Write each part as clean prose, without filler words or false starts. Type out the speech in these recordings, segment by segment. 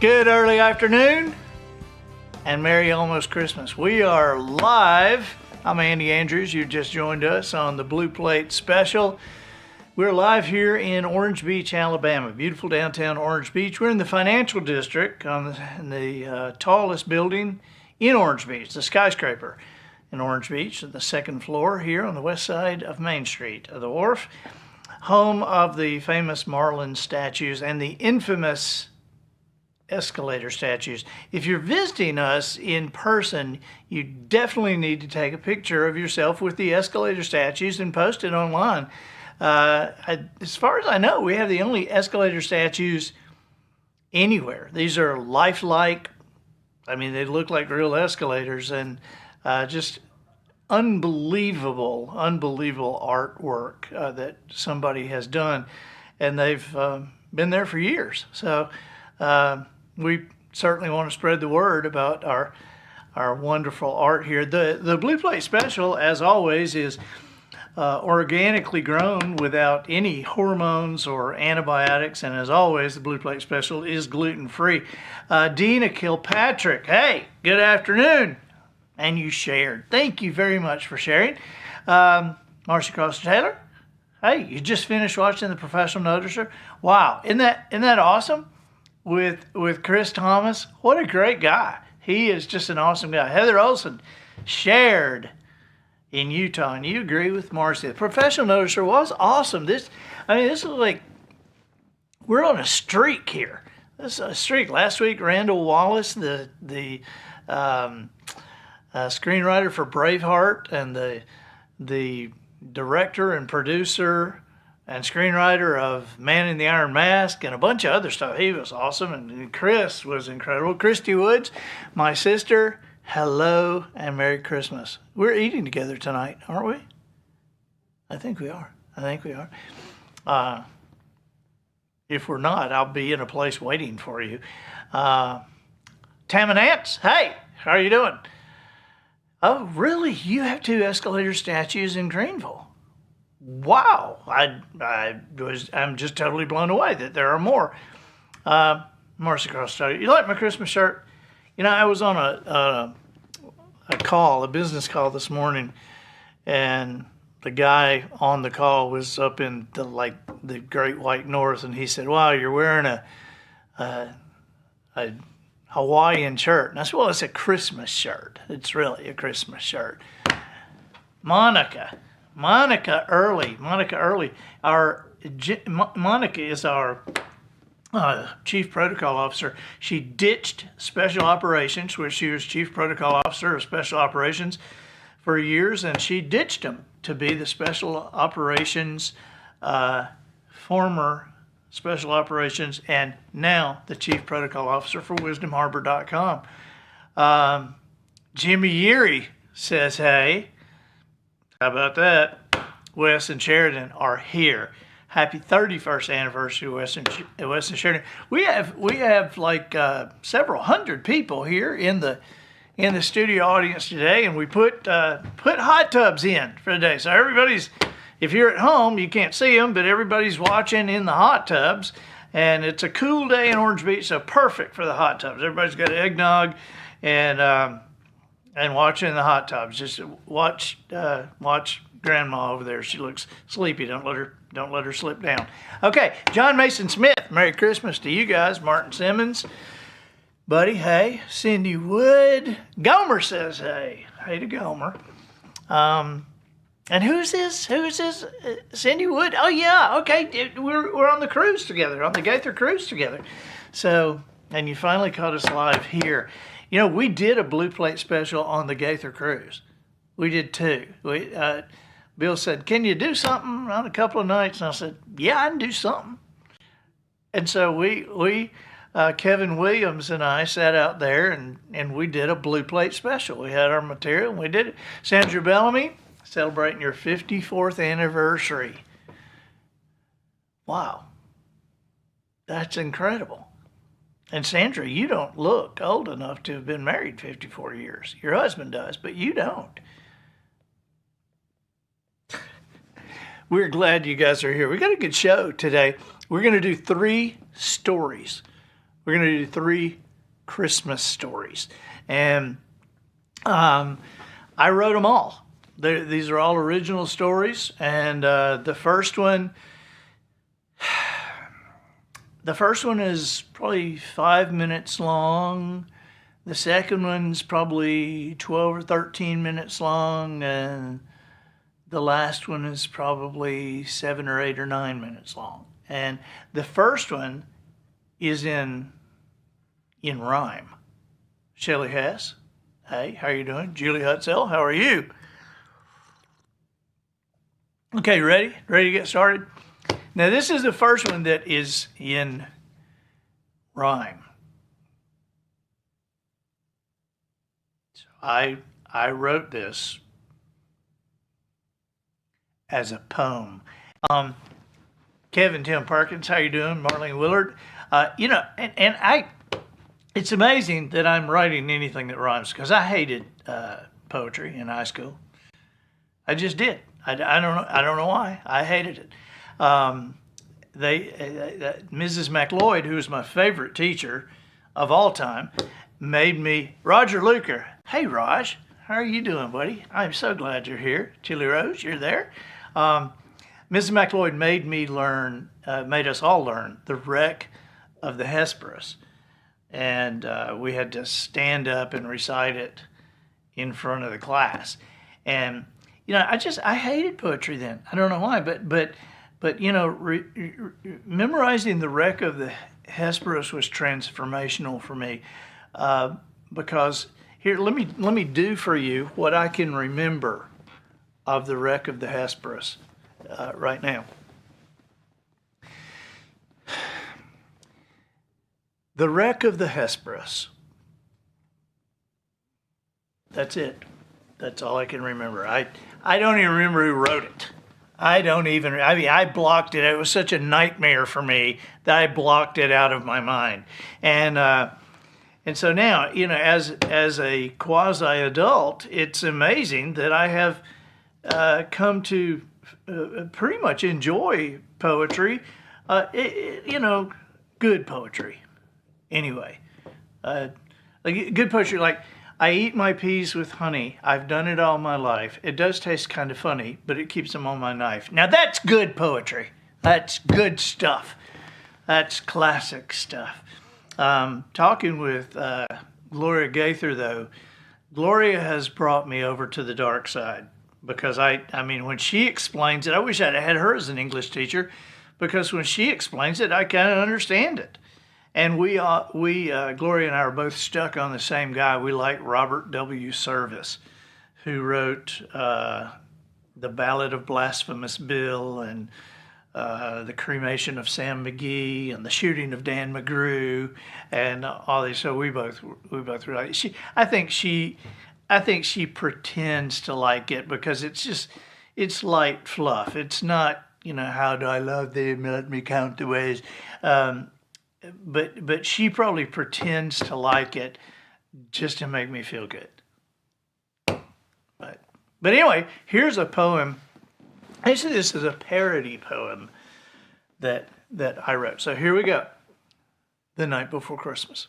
Good early afternoon and Merry almost Christmas. We are live. I'm Andy Andrews. You just joined us on the Blue Plate Special. We're live here in Orange Beach, Alabama. Beautiful downtown Orange Beach. We're in the financial district on the tallest building in Orange Beach, the skyscraper in Orange Beach, the second floor here on the west side of Main Street of the Wharf, home of the famous Marlin statues and the infamous escalator statues. If you're visiting us in person, you definitely need to take a picture of yourself with the escalator statues and post it online. As far as I know, we have the only escalator statues anywhere. These are lifelike. I mean, they look like real escalators, and just unbelievable artwork that somebody has done, and they've been there for years. So we certainly want to spread the word about our wonderful art here. The Blue Plate Special, as always, is organically grown without any hormones or antibiotics, and as always, the Blue Plate Special is gluten-free. Dina Kilpatrick, hey, good afternoon. And you shared. Thank you very much for sharing. Marcy Cross-Taylor, hey, you just finished watching The Professional Noticer. Wow, isn't that awesome? With Chris Thomas. What a great guy. He is just an awesome guy. Heather Olson shared in Utah, and you agree with Marcy. The Professional Noticer was awesome. This is like, we're on a streak here. This is a streak. Last week, Randall Wallace, the screenwriter for Braveheart and the director and producer and screenwriter of Man in the Iron Mask and a bunch of other stuff. He was awesome, and Chris was incredible. Christy Woods, my sister, hello and Merry Christmas. We're eating together tonight, aren't we? I think we are. If we're not, I'll be in a place waiting for you. Tam and Ants, hey, how are you doing? Oh, really? You have two escalator statues in Greenville? Wow, I'm just totally blown away that there are more. Marcy Cross, you like my Christmas shirt? You know, I was on a business call this morning, and the guy on the call was up in the Great White North, and he said, "Wow, you're wearing a Hawaiian shirt." And I said, "Well, it's a Christmas shirt. It's really a Christmas shirt." Monica Early. Monica is our Chief Protocol Officer. She ditched Special Operations, where she was Chief Protocol Officer of Special Operations for years, and she ditched him to be the Special Operations, former Special Operations, and now the Chief Protocol Officer for WisdomHarbor.com. Jimmy Yeary says, hey. How about that? Wes and Sheridan are here. Happy 31st anniversary, Wes and Sheridan. We have like several hundred people here in the studio audience today, and we put hot tubs in for the day. So everybody's, if you're at home, you can't see them, but everybody's watching in the hot tubs, and it's a cool day in Orange Beach, so perfect for the hot tubs. Everybody's got eggnog and watching in the hot tubs. Just watch Grandma over there. She looks sleepy. Don't let her slip down. Okay, John Mason Smith. Merry Christmas to you guys. Martin Simmons, buddy. Hey, Cindy Wood. Gomer says hey. Hey to Gomer. And who's this? Cindy Wood. Oh yeah. Okay, we're on the cruise together, on the Gaither cruise together. So, and you finally caught us live here. You know, we did a Blue Plate Special on the Gaither cruise. We did too. Bill said, "Can you do something on a couple of nights?" And I said, "Yeah, I can do something." And so we Kevin Williams and I sat out there and we did a Blue Plate Special. We had our material and we did it. Sandra Bellamy, celebrating your 54th anniversary. Wow. That's incredible. And Sandra, you don't look old enough to have been married 54 years. Your husband does, but you don't. We're glad you guys are here. We got a good show today. We're going to do 3 stories We're going to do 3 Christmas stories. And I wrote them all. These are all original stories. And the first one is probably 5 minutes long. The second one's probably 12 or 13 minutes long. And the last one is probably 7 or 8 or 9 minutes long. And the first one is in rhyme. Shelley Hess, hey, how are you doing? Julie Hutzel, how are you? Okay, ready? Ready to get started? Now, this is the first one that is in rhyme. So I wrote this as a poem. Kevin Tim Perkins, how you doing? Marlene Willard. It's amazing that I'm writing anything that rhymes because I hated poetry in high school. I just did. I don't know why. I hated it. Mrs. McLeod, who was my favorite teacher of all time, made me, Roger Luker. Hey, Raj, how are you doing, buddy? I'm so glad you're here. Chili Rose, you're there. Mrs. McLeod made us all learn the wreck of the Hesperus. And we had to stand up and recite it in front of the class. And, I hated poetry then. I don't know why, but memorizing the wreck of the Hesperus was transformational for me. Because here, let me do for you what I can remember of the wreck of the Hesperus right now. The wreck of the Hesperus. That's it. That's all I can remember. I don't even remember who wrote it. I blocked it. It was such a nightmare for me that I blocked it out of my mind. And so now, as a quasi-adult, it's amazing that I have come to pretty much enjoy poetry, good poetry. Anyway, good poetry, like, I eat my peas with honey. I've done it all my life. It does taste kind of funny, but it keeps them on my knife. Now that's good poetry. That's good stuff. That's classic stuff. Talking with Gloria Gaither, though, Gloria has brought me over to the dark side because when she explains it, I wish I'd had her as an English teacher because when she explains it, I kind of understand it. And Gloria and I are both stuck on the same guy. We like Robert W. Service, who wrote The Ballad of Blasphemous Bill and The Cremation of Sam McGee and The Shooting of Dan McGrew and all these. So we both really like it. I think she pretends to like it because it's light fluff. It's not, how do I love thee? Let me count the ways. But she probably pretends to like it just to make me feel good. But anyway, here's a poem. Actually, this is a parody poem that I wrote. So here we go. The Night Before Christmas.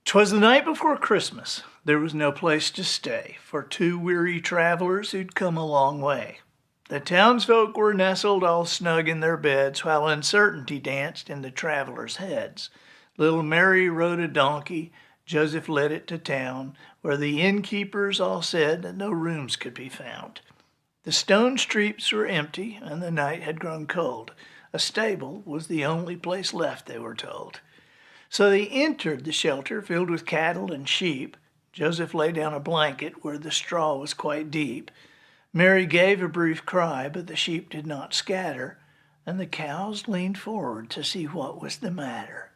'Twas the night before Christmas. There was no place to stay for 2 weary travelers who'd come a long way. The townsfolk were nestled all snug in their beds, while uncertainty danced in the travelers' heads. Little Mary rode a donkey, Joseph led it to town, where the innkeepers all said that no rooms could be found. The stone streets were empty, and the night had grown cold. A stable was the only place left, they were told. So they entered the shelter filled with cattle and sheep. Joseph lay down a blanket where the straw was quite deep. Mary gave a brief cry, but the sheep did not scatter, and the cows leaned forward to see what was the matter.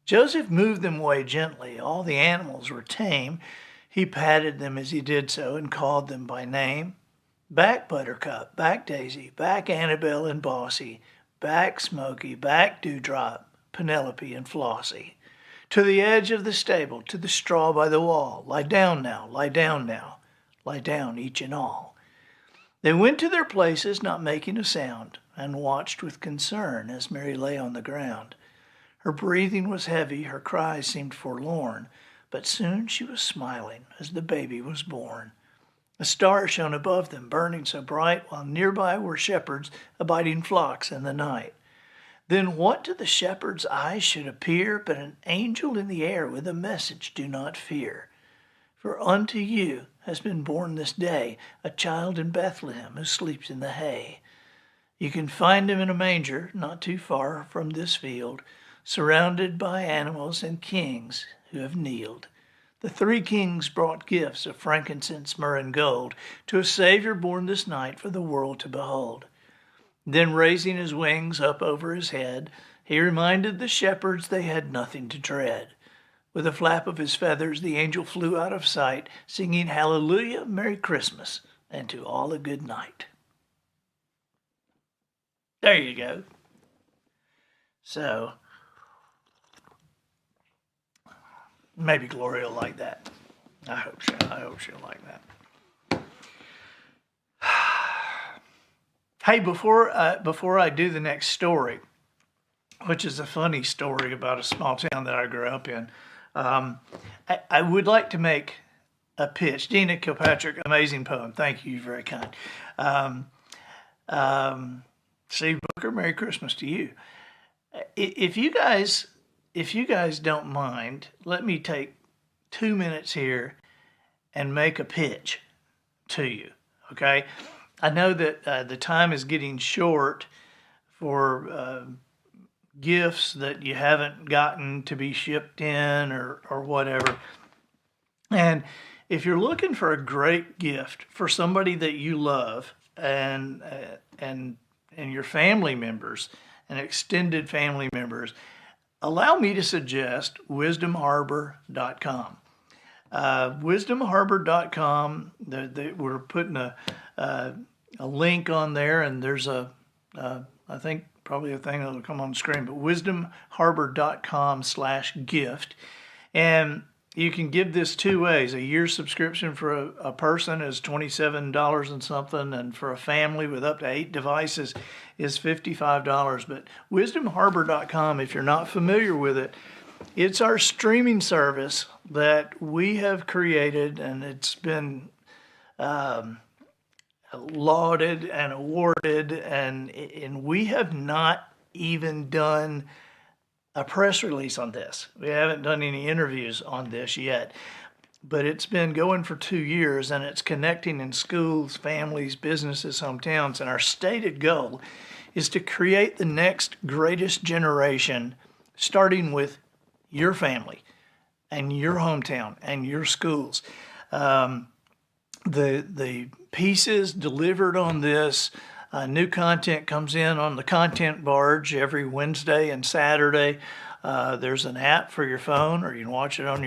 Joseph moved them away gently. All the animals were tame. He patted them as he did so and called them by name. Back Buttercup, back Daisy, back Annabelle and Bossy, back Smoky, back Dewdrop, Penelope and Flossie. To the edge of the stable, to the straw by the wall. Lie down now, lie down now, lie down each and all. They went to their places, not making a sound, and watched with concern as Mary lay on the ground. Her breathing was heavy, her cries seemed forlorn, but soon she was smiling as the baby was born. A star shone above them, burning so bright, while nearby were shepherds abiding flocks in the night. Then what to the shepherd's eyes should appear but an angel in the air with a message, "Do not fear. For unto you has been born this day a child in Bethlehem who sleeps in the hay. You can find him in a manger not too far from this field, surrounded by animals and kings who have kneeled." The three kings brought gifts of frankincense, myrrh, and gold to a Savior born this night for the world to behold. Then raising his wings up over his head, he reminded the shepherds they had nothing to dread. With a flap of his feathers, the angel flew out of sight, singing Hallelujah, Merry Christmas, and to all a good night. There you go. So, maybe Gloria will like that. I hope she'll like that. Hey, before I do the next story, which is a funny story about a small town that I grew up in, I would like to make a pitch. Dina Kilpatrick, amazing poem. Thank you, very kind. Steve Booker, Merry Christmas to you. If you guys don't mind, let me take 2 minutes here and make a pitch to you, okay? I know that the time is getting short for gifts that you haven't gotten to be shipped in or whatever. And if you're looking for a great gift for somebody that you love and your family members and extended family members, allow me to suggest wisdomharbor.com. Wisdomharbor.com, we're putting a link on there, and there's I think probably a thing that'll come on the screen, but wisdomharbor.com/gift. And you can give this two ways. A year subscription for a person is $27 and something, and for a family with up to 8 devices is $55. But wisdomharbor.com, if you're not familiar with it, it's our streaming service that we have created, and it's been lauded and awarded, and we have not even done a press release on this. We haven't done any interviews on this yet, but it's been going for 2 years, and it's connecting in schools, families, businesses, hometowns, and our stated goal is to create the next greatest generation, starting with your family and your hometown and your schools. The pieces delivered on this, new content comes in on the content barge every Wednesday and Saturday. There's an app for your phone, or you can watch it on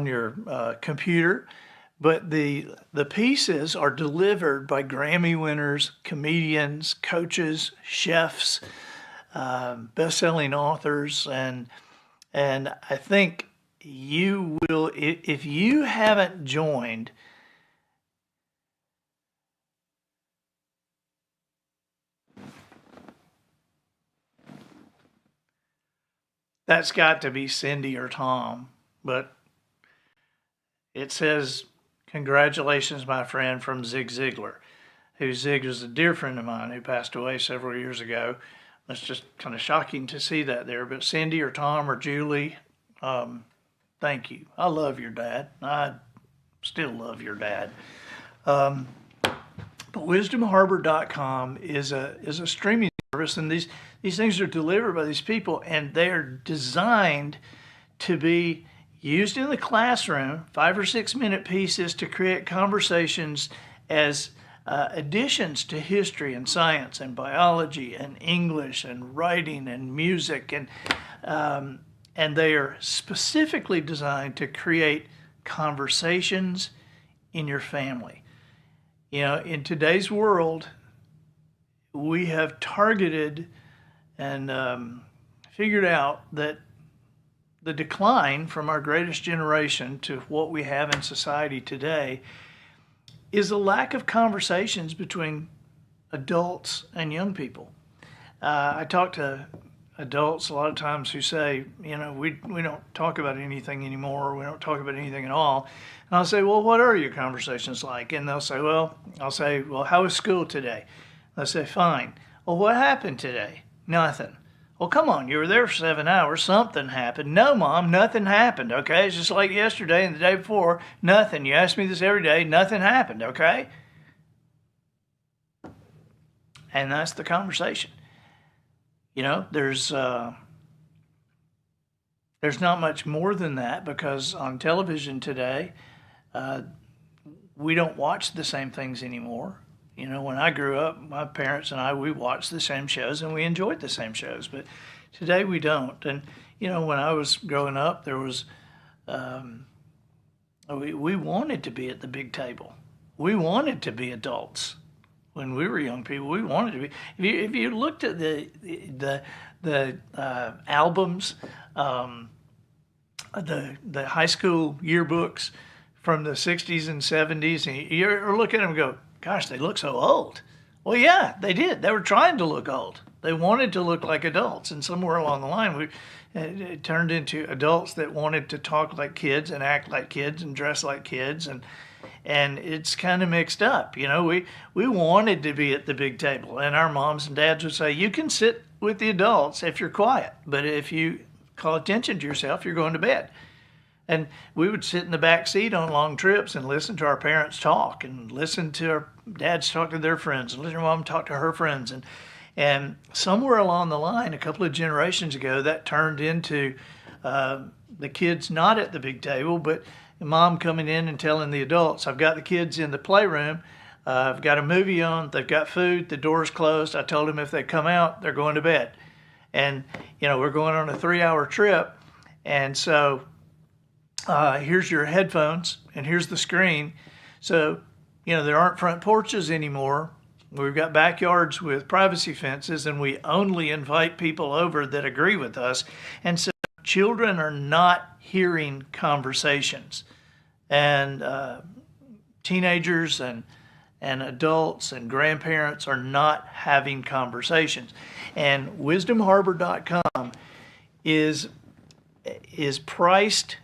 your computer. But the pieces are delivered by Grammy winners, comedians, coaches, chefs, best-selling authors, and I think you will, if you haven't joined, that's got to be Cindy or Tom, but it says, "Congratulations, my friend," from Zig Ziglar, who Zig was a dear friend of mine who passed away several years ago. It's just kind of shocking to see that there. But Cindy or Tom or Julie, thank you. I love your dad. I still love your dad. But wisdomharbor.com is a streaming service, and these things are delivered by these people, and they're designed to be used in the classroom, 5 or 6 minute pieces to create conversations as additions to history and science and biology and English and writing and music, and they are specifically designed to create conversations in your family. You know, in today's world, we have targeted and figured out that the decline from our greatest generation to what we have in society today is a lack of conversations between adults and young people. I talked to adults a lot of times who say, we don't talk about anything anymore. We don't talk about anything at all. And I'll say, well, what are your conversations like? And they'll say, I'll say, well, how was school today? They'll say, fine. Well, what happened today? Nothing. Well, come on, you were there for 7 hours. Something happened. No, Mom, nothing happened, okay? It's just like yesterday and the day before. Nothing. You ask me this every day. Nothing happened, okay? And that's the conversation. There's not much more than that, because on television today, we don't watch the same things anymore. When I grew up, my parents and we watched the same shows and we enjoyed the same shows, but today we don't. And, when I was growing up, there was, we wanted to be at the big table. We wanted to be adults. When we were young people, we wanted to be. If you looked at the albums, the high school yearbooks from the 60s and 70s, and you look at them and go, gosh, they look so old. Well, yeah, they did. They were trying to look old. They wanted to look like adults, and somewhere along the line, it turned into adults that wanted to talk like kids and act like kids and dress like kids, and it's kind of mixed up. We wanted to be at the big table, and our moms and dads would say, you can sit with the adults if you're quiet, but if you call attention to yourself, you're going to bed. And we would sit in the back seat on long trips and listen to our parents talk, and listen to our dads talk to their friends, and listen to Mom talk to her friends. And somewhere along the line, a couple of generations ago, that turned into the kids not at the big table, but Mom coming in and telling the adults, I've got the kids in the playroom, I've got a movie on, they've got food, the door's closed, I told them if they come out, they're going to bed. And, we're going on a 3-hour trip, and so here's your headphones, and here's the screen. So, there aren't front porches anymore. We've got backyards with privacy fences, and we only invite people over that agree with us. And so children are not hearing conversations. And teenagers and adults and grandparents are not having conversations. And wisdomharbor.com is priced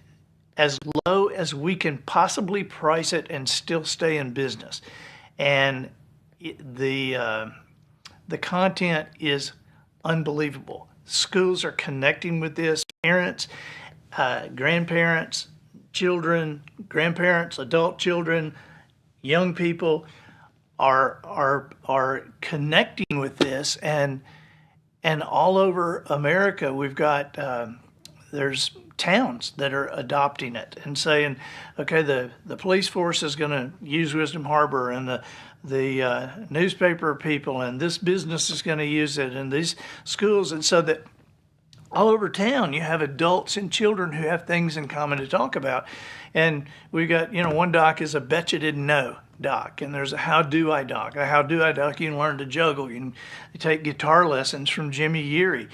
as low as we can possibly price it and still stay in business. And the content is unbelievable. Schools are connecting with this. Parents, grandparents, children, grandparents, adult children, young people are connecting with this, and all over America we've got there's towns that are adopting it and saying, okay, the police force is going to use Wisdom Harbor, and the newspaper people, and this business is going to use it, and these schools, and so that all over town you have adults and children who have things in common to talk about. And we got, one doc is a Bet You Didn't Know doc, and there's a How Do I doc. A How Do I doc, you can learn to juggle. You can take guitar lessons from Jimmy Yeary.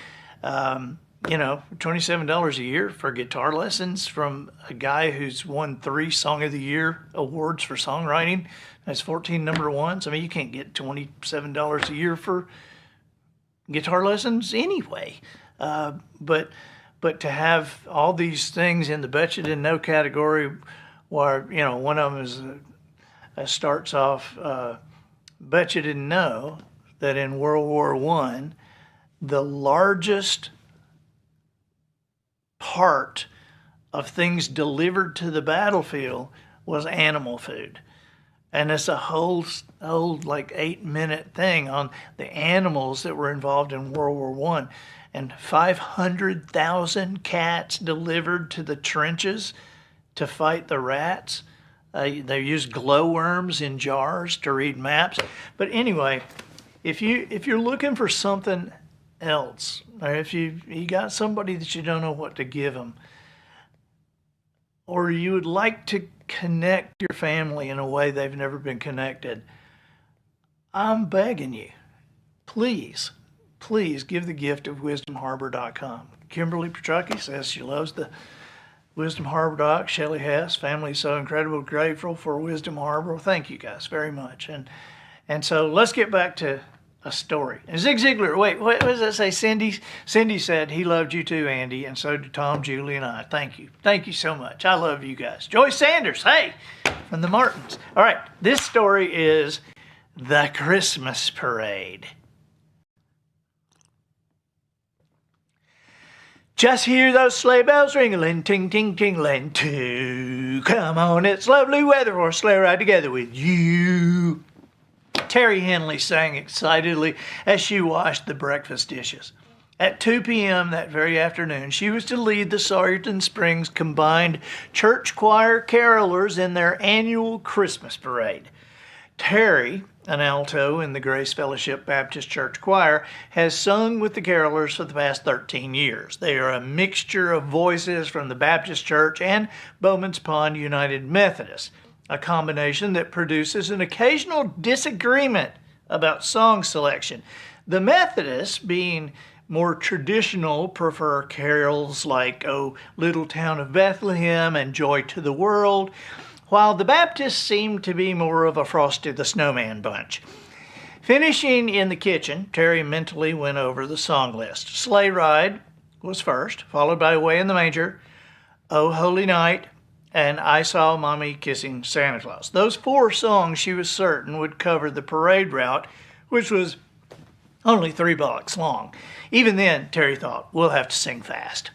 $27 a year for guitar lessons from a guy who's won 3 Song of the Year awards for songwriting. That's 14 number ones. I mean, you can't get $27 a year for guitar lessons anyway. But to have all these things in the Bet You Didn't Know category, where, one of them is starts off, Bet You Didn't Know that in World War I, the largest part of things delivered to the battlefield was animal food. And it's a whole 8-minute thing on the animals that were involved in World War I. And 500,000 cats delivered to the trenches to fight the rats. They used glowworms in jars to read maps. But anyway, if you're looking for something else, or if you got somebody that you don't know what to give them, or you would like to connect your family in a way they've never been connected, I'm begging you, please give the gift of wisdomharbor.com. Kimberly Petrucki says she loves the Wisdom Harbor doc. Shelley Hess, family is so incredibly grateful for Wisdom Harbor. Thank you guys very much. And so let's get back to a story. And Zig Ziglar, wait, what does that say? Cindy said he loved you too, Andy, and so did Tom, Julie, and I. Thank you. Thank you so much. I love you guys. Joyce Sanders, hey, from the Martins. All right, this story is The Christmas Parade. Just hear those sleigh bells ringling, ting, ting, tingling, too. Come on, it's lovely weather for a sleigh ride together with you. Terry Henley sang excitedly as she washed the breakfast dishes. At 2 p.m. that very afternoon, she was to lead the Sargent Springs Combined Church Choir Carolers in their annual Christmas parade. Terry, an alto in the Grace Fellowship Baptist Church Choir, has sung with the carolers for the past 13 years. They are a mixture of voices from the Baptist Church and Bowman's Pond United Methodist, a combination that produces an occasional disagreement about song selection. The Methodists, being more traditional, prefer carols like "O Little Town of Bethlehem" and "Joy to the World," while the Baptists seem to be more of a Frosty the Snowman bunch. Finishing in the kitchen, Terry mentally went over the song list. Sleigh Ride was first, followed by Away in the Manger, "O Holy Night," and "I Saw Mommy Kissing Santa Claus." Those 4 songs she was certain would cover the parade route, which was only 3 blocks long. Even then, Terry thought, we'll have to sing fast.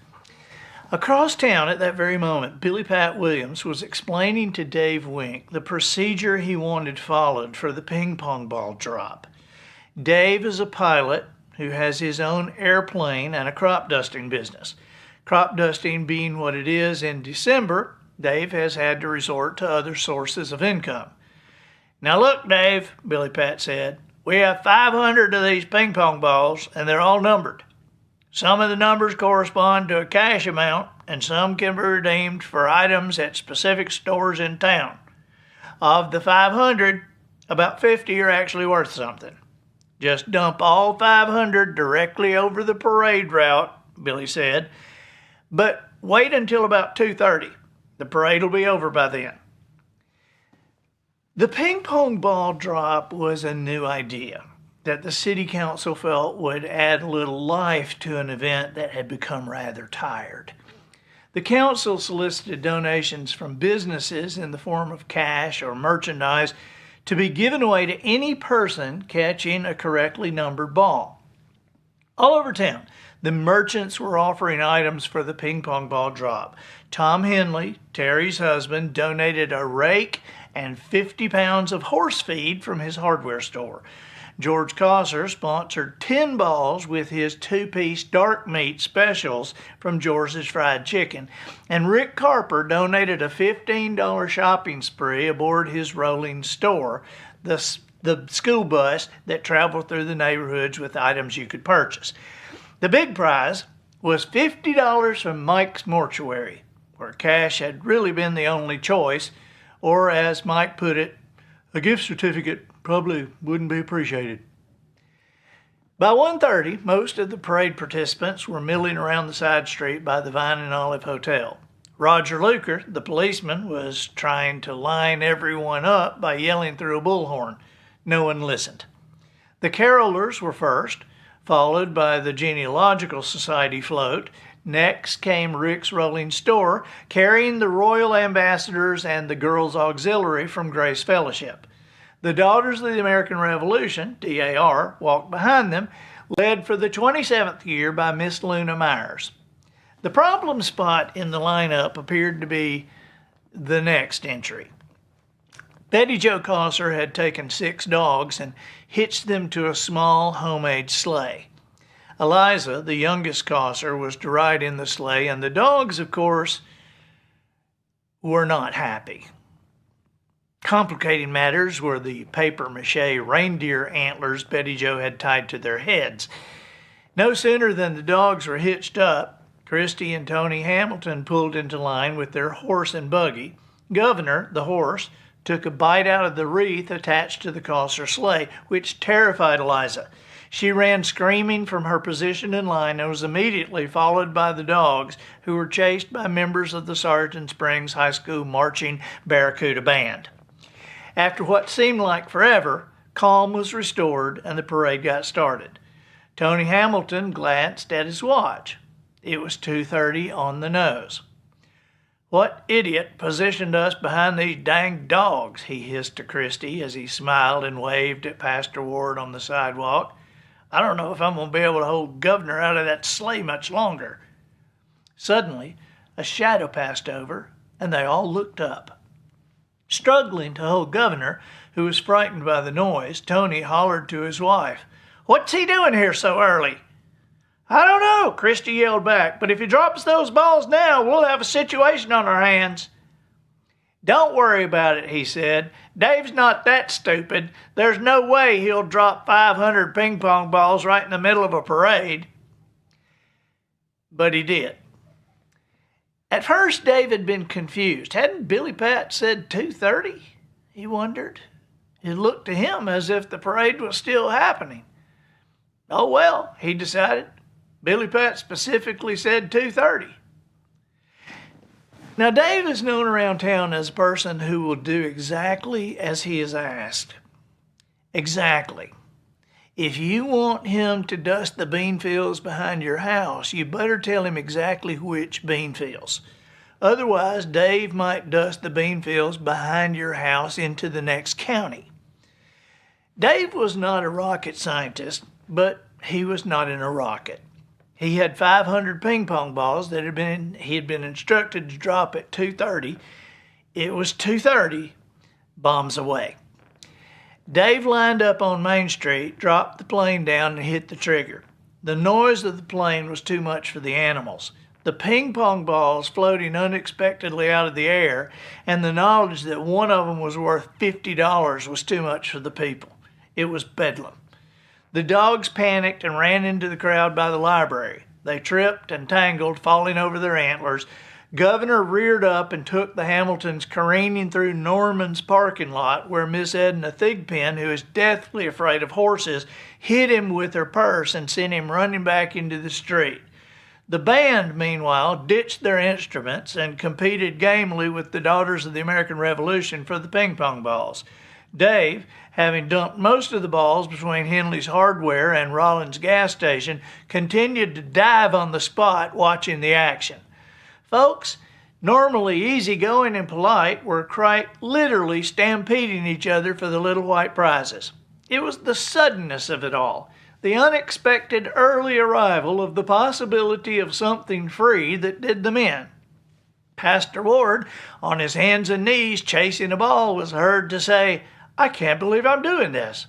Across town at that very moment, Billy Pat Williams was explaining to Dave Wink the procedure he wanted followed for the ping pong ball drop. Dave is a pilot who has his own airplane and a crop dusting business. Crop dusting being what it is in December, Dave has had to resort to other sources of income. "Now look, Dave," Billy Pat said, "we have 500 of these ping pong balls, and they're all numbered. Some of the numbers correspond to a cash amount, and some can be redeemed for items at specific stores in town. Of the 500, about 50 are actually worth something. Just dump all 500 directly over the parade route," Billy said. "But wait until about 2:30. The parade will be over by then." The ping pong ball drop was a new idea that the city council felt would add a little life to an event that had become rather tired. The council solicited donations from businesses in the form of cash or merchandise to be given away to any person catching a correctly numbered ball. All over town, the merchants were offering items for the ping pong ball drop. Tom Henley, Terry's husband, donated a rake and 50 pounds of horse feed from his hardware store. George Cosser sponsored 10 balls with his 2-piece dark meat specials from George's Fried Chicken. And Rick Carper donated a $15 shopping spree aboard his rolling store, the school bus that traveled through the neighborhoods with items you could purchase. The big prize was $50 from Mike's Mortuary, where cash had really been the only choice, or as Mike put it, a gift certificate probably wouldn't be appreciated. By 1:30, most of the parade participants were milling around the side street by the Vine and Olive Hotel. Roger Luker, the policeman, was trying to line everyone up by yelling through a bullhorn. No one listened. The carolers were first, followed by the Genealogical Society float. Next came Rick's Rolling Store, carrying the Royal Ambassadors and the Girls Auxiliary from Grace Fellowship. The Daughters of the American Revolution, DAR, walked behind them, led for the 27th year by Miss Luna Myers. The problem spot in the lineup appeared to be the next entry. Betty Jo Cosser had taken 6 dogs and hitched them to a small homemade sleigh. Eliza, the youngest Cosser, was to ride in the sleigh, and the dogs, of course, were not happy. Complicating matters were the papier-mâché reindeer antlers Betty Jo had tied to their heads. No sooner than the dogs were hitched up, Christy and Tony Hamilton pulled into line with their horse and buggy. Governor, the horse, took a bite out of the wreath attached to the Cosser sleigh, which terrified Eliza. She ran screaming from her position in line and was immediately followed by the dogs, who were chased by members of the Sargent Springs High School Marching Barracuda Band. After what seemed like forever, calm was restored and the parade got started. Tony Hamilton glanced at his watch. It was 2:30 on the nose. "What idiot positioned us behind these dang dogs?" he hissed to Christy as he smiled and waved at Pastor Ward on the sidewalk. "I don't know if I'm going to be able to hold Governor out of that sleigh much longer." Suddenly, a shadow passed over, and they all looked up. Struggling to hold Governor, who was frightened by the noise, Tony hollered to his wife, "What's he doing here so early?" "I don't know," Christy yelled back, "but if he drops those balls now, we'll have a situation on our hands." "Don't worry about it," he said. "Dave's not that stupid. There's no way he'll drop 500 ping pong balls right in the middle of a parade." But he did. At first, Dave had been confused. Hadn't Billy Pat said 2:30? He wondered. It looked to him as if the parade was still happening. Oh well, he decided. Billy Pat specifically said 2:30. Now, Dave is known around town as a person who will do exactly as he is asked. Exactly. If you want him to dust the bean fields behind your house, you better tell him exactly which bean fields. Otherwise, Dave might dust the bean fields behind your house into the next county. Dave was not a rocket scientist, but he was not in a rocket. He had 500 ping pong balls that he had been instructed to drop at 2:30. It was 2:30, bombs away. Dave lined up on Main Street, dropped the plane down, and hit the trigger. The noise of the plane was too much for the animals. The ping pong balls floating unexpectedly out of the air, and the knowledge that one of them was worth $50 was too much for the people. It was bedlam. The dogs panicked and ran into the crowd by the library. They tripped and tangled, falling over their antlers. Governor reared up and took the Hamiltons careening through Norman's parking lot, where Miss Edna Thigpen, who is deathly afraid of horses, hit him with her purse and sent him running back into the street. The band, meanwhile, ditched their instruments and competed gamely with the Daughters of the American Revolution for the ping pong balls. Dave, having dumped most of the balls between Henley's Hardware and Rollins gas station, continued to dive on the spot watching the action. Folks, normally easygoing and polite, were quite literally stampeding each other for the little white prizes. It was the suddenness of it all, the unexpected early arrival of the possibility of something free that did them in. Pastor Ward, on his hands and knees chasing a ball, was heard to say, "I can't believe I'm doing this."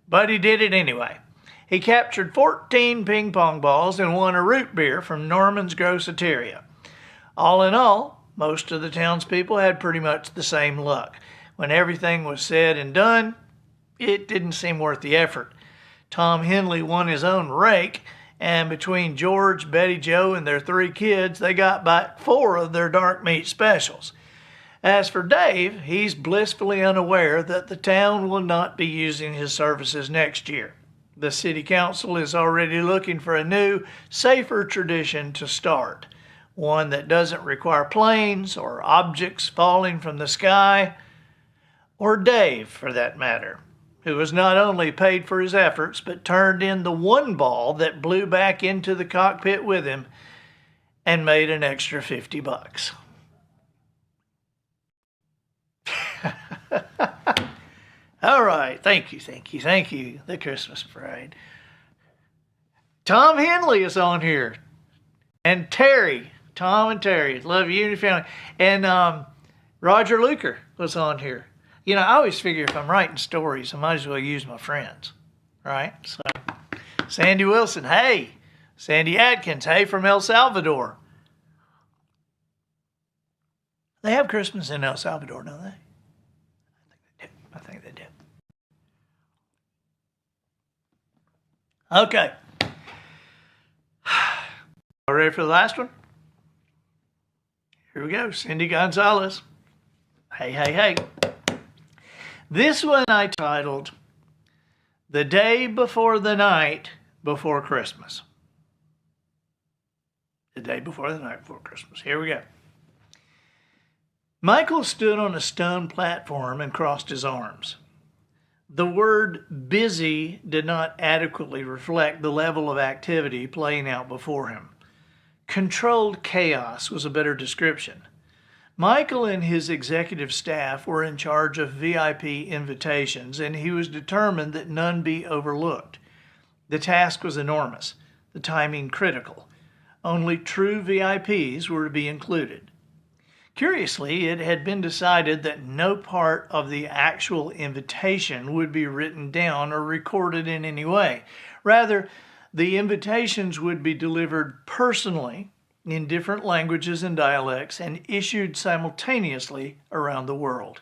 But he did it anyway. He captured 14 ping pong balls and won a root beer from Norman's Grosseteria. All in all, most of the townspeople had pretty much the same luck. When everything was said and done, it didn't seem worth the effort. Tom Henley won his own rake, and between George, Betty Jo, and their 3 kids, they got back 4 of their dark meat specials. As for Dave, he's blissfully unaware that the town will not be using his services next year. The city council is already looking for a new, safer tradition to start, one that doesn't require planes or objects falling from the sky, or Dave, for that matter, who was not only paid for his efforts, but turned in the one ball that blew back into the cockpit with him and made an extra $50. All right, thank you, the Christmas parade. Tom Henley is on here, and Terry, Tom and Terry, love you and your family, and Roger Luker was on here. You know, I always figure if I'm writing stories, I might as well use my friends, right? So, Sandy Wilson, hey. Sandy Atkins, hey, from El Salvador. They have Christmas in El Salvador, don't they? I think they do. Okay. All ready for the last one? Here we go. Cindy Gonzalez. Hey. This one I titled, "The Day Before the Night Before Christmas." The day before the night before Christmas. Here we go. Michael stood on a stone platform and crossed his arms. The word busy did not adequately reflect the level of activity playing out before him. Controlled chaos was a better description. Michael and his executive staff were in charge of VIP invitations, and he was determined that none be overlooked. The task was enormous, the timing critical. Only true VIPs were to be included. Curiously, it had been decided that no part of the actual invitation would be written down or recorded in any way. Rather, the invitations would be delivered personally in different languages and dialects and issued simultaneously around the world.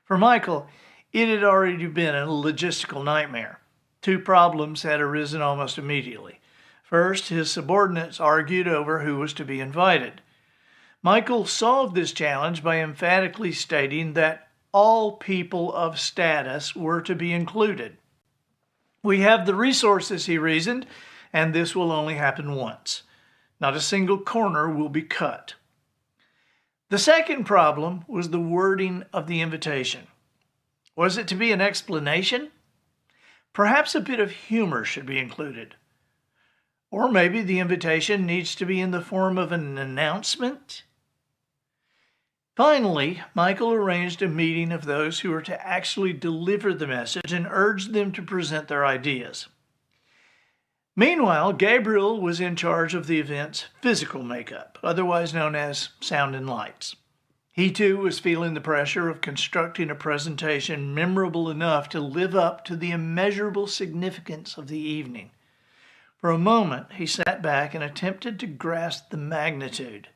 For Michael, it had already been a logistical nightmare. Two problems had arisen almost immediately. First, his subordinates argued over who was to be invited. Michael solved this challenge by emphatically stating that all people of status were to be included. We have the resources, he reasoned, and this will only happen once. Not a single corner will be cut. The second problem was the wording of the invitation. Was it to be an explanation? Perhaps a bit of humor should be included. Or maybe the invitation needs to be in the form of an announcement. Finally, Michael arranged a meeting of those who were to actually deliver the message and urged them to present their ideas. Meanwhile, Gabriel was in charge of the event's physical makeup, otherwise known as sound and lights. He too was feeling the pressure of constructing a presentation memorable enough to live up to the immeasurable significance of the evening. For a moment, he sat back and attempted to grasp the magnitude.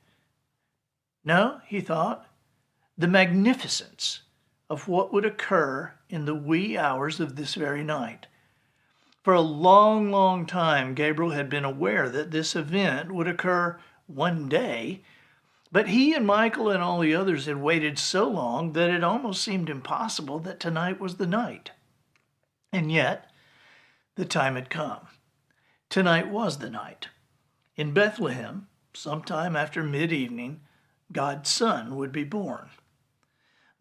No, he thought, the magnificence of what would occur in the wee hours of this very night. For a long, long time, Gabriel had been aware that this event would occur one day, but he and Michael and all the others had waited so long that it almost seemed impossible that tonight was the night. And yet, the time had come. Tonight was the night. In Bethlehem, sometime after mid-evening, God's Son would be born.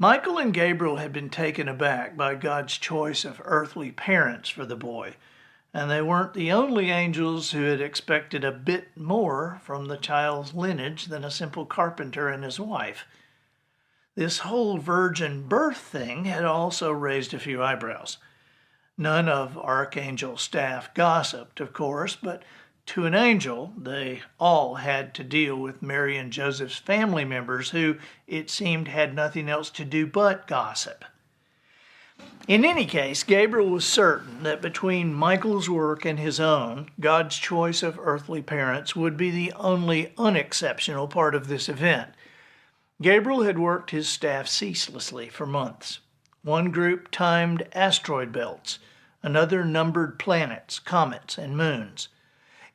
Michael and Gabriel had been taken aback by God's choice of earthly parents for the boy, and they weren't the only angels who had expected a bit more from the child's lineage than a simple carpenter and his wife. This whole virgin birth thing had also raised a few eyebrows. None of Archangel's staff gossiped, of course, but to an angel, they all had to deal with Mary and Joseph's family members who, it seemed, had nothing else to do but gossip. In any case, Gabriel was certain that between Michael's work and his own, God's choice of earthly parents would be the only unexceptional part of this event. Gabriel had worked his staff ceaselessly for months. One group timed asteroid belts, another numbered planets, comets, and moons.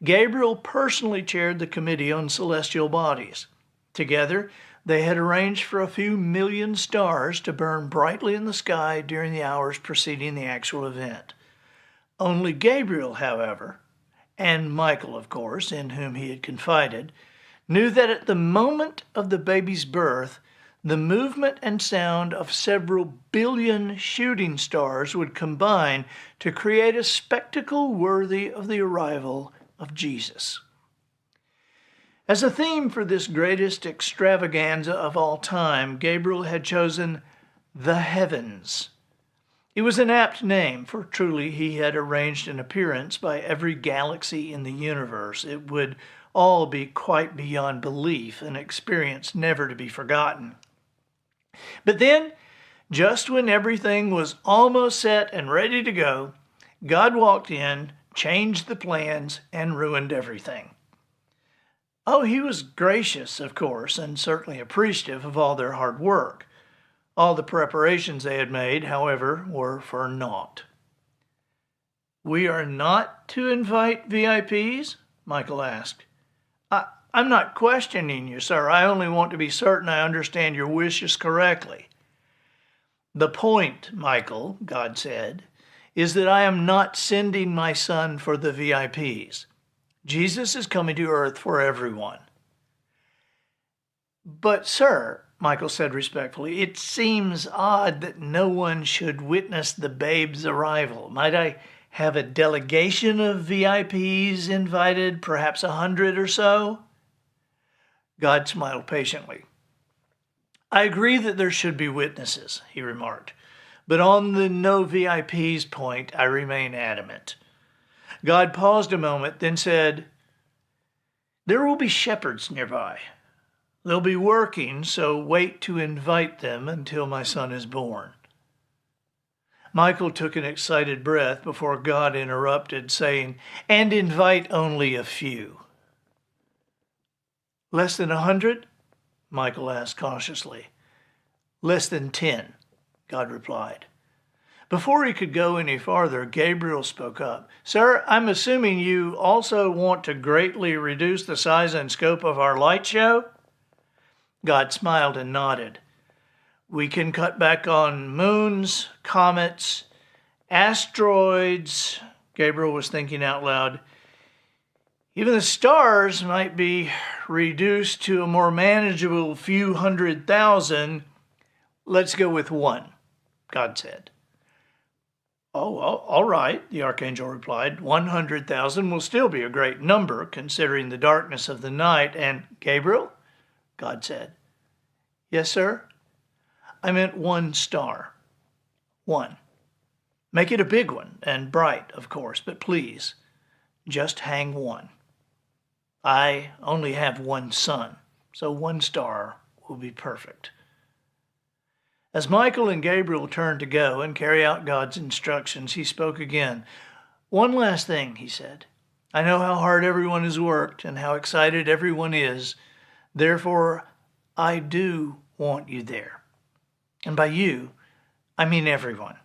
Gabriel personally chaired the Committee on Celestial Bodies. Together, they had arranged for a few million stars to burn brightly in the sky during the hours preceding the actual event. Only Gabriel, however, and Michael, of course, in whom he had confided, knew that at the moment of the baby's birth, the movement and sound of several billion shooting stars would combine to create a spectacle worthy of the arrival of Jesus. As a theme for this greatest extravaganza of all time, Gabriel had chosen the heavens. It was an apt name, for truly he had arranged an appearance by every galaxy in the universe. It would all be quite beyond belief, an experience never to be forgotten. But then, just when everything was almost set and ready to go, God walked in, changed the plans, and ruined everything. Oh, he was gracious, of course, and certainly appreciative of all their hard work. All the preparations they had made, however, were for naught. "We are not to invite VIPs?" Michael asked. I'm not questioning you, sir. I only want to be certain I understand your wishes correctly." "The point, Michael," God said, "is that I am not sending my son for the VIPs. Jesus is coming to earth for everyone." "But, sir," Michael said respectfully. "It seems odd that no one should witness the babe's arrival. Might I have a delegation of VIPs invited, perhaps 100 or so?" God smiled patiently. "I agree that there should be witnesses," he remarked. "But on the no VIPs point, I remain adamant." God paused a moment, then said, "There will be shepherds nearby. They'll be working, so wait to invite them until my son is born." Michael took an excited breath before God interrupted, saying, "And invite only a few." "Less than 100? Michael asked cautiously. "Less than 10, God replied. Before he could go any farther, Gabriel spoke up. "Sir, I'm assuming you also want to greatly reduce the size and scope of our light show?" God smiled and nodded. "We can cut back on moons, comets, asteroids." Gabriel was thinking out loud. "Even the stars might be reduced to a more manageable few 100,000. Let's go with one," God said. "Oh, all right," the archangel replied. 100,000 will still be a great number, considering the darkness of the night. And Gabriel?" God said. "Yes, sir?" "I meant one star. One. Make it a big one, and bright, of course, but please, just hang one. I only have one son, so one star will be perfect." As Michael and Gabriel turned to go and carry out God's instructions, he spoke again. "One last thing," he said. "I know how hard everyone has worked and how excited everyone is. Therefore, I do want you there. And by you, I mean everyone.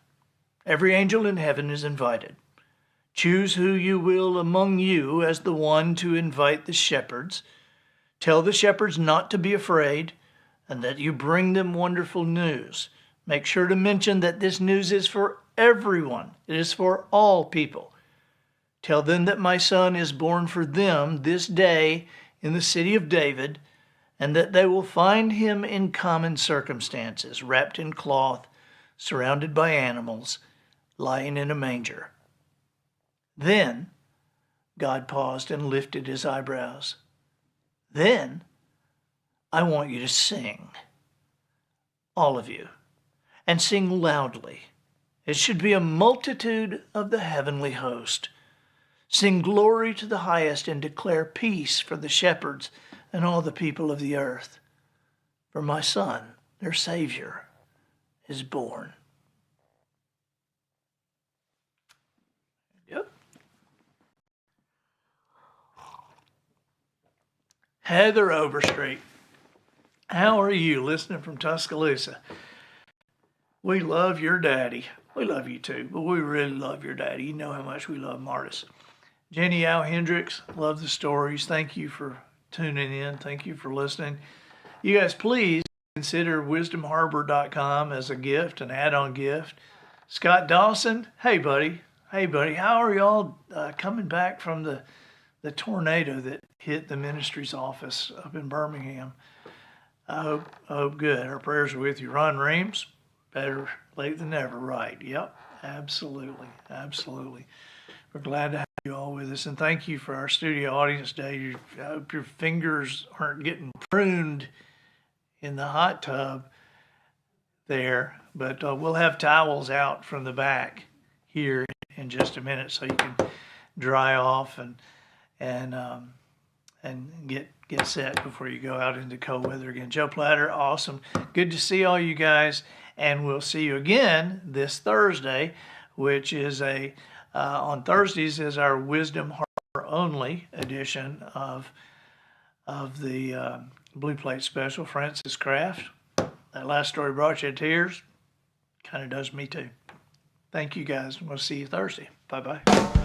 Every angel in heaven is invited. Choose who you will among you as the one to invite the shepherds. Tell the shepherds not to be afraid, and that you bring them wonderful news. Make sure to mention that this news is for everyone. It is for all people. Tell them that my son is born for them this day in the city of David, and that they will find him in common circumstances, wrapped in cloth, surrounded by animals, lying in a manger." Then God paused and lifted his eyebrows. "Then I want you to sing, all of you, and sing loudly. It should be a multitude of the heavenly host. Sing glory to the highest and declare peace for the shepherds and all the people of the earth. For my son, their Savior, is born." Yep. Heather Overstreet, how are you listening from Tuscaloosa? We love your daddy. We love you too, but we really love your daddy. You know how much we love Martis. Jenny Al Hendricks, love the stories. Thank you for tuning in. Thank you for listening. You guys, please consider wisdomharbor.com as a gift, an add-on gift. Scott Dawson, hey buddy, how are y'all coming back from the tornado that hit the ministry's office up in Birmingham? I hope good. Our prayers are with you. Ron Reams, better late than never, right? Yep, absolutely. We're glad to have you all with us, and thank you for our studio audience today. I hope your fingers aren't getting pruned in the hot tub there, but we'll have towels out from the back here in just a minute so you can dry off and get set before you go out into cold weather again. Joe Platter, awesome. Good to see all you guys, and we'll see you again this Thursday, which is on Thursdays is our Wisdom Harbor only edition of the Blue Plate Special. Francis Craft. That last story brought you to tears. Kind of does me too. Thank you guys. We'll see you Thursday. Bye-bye.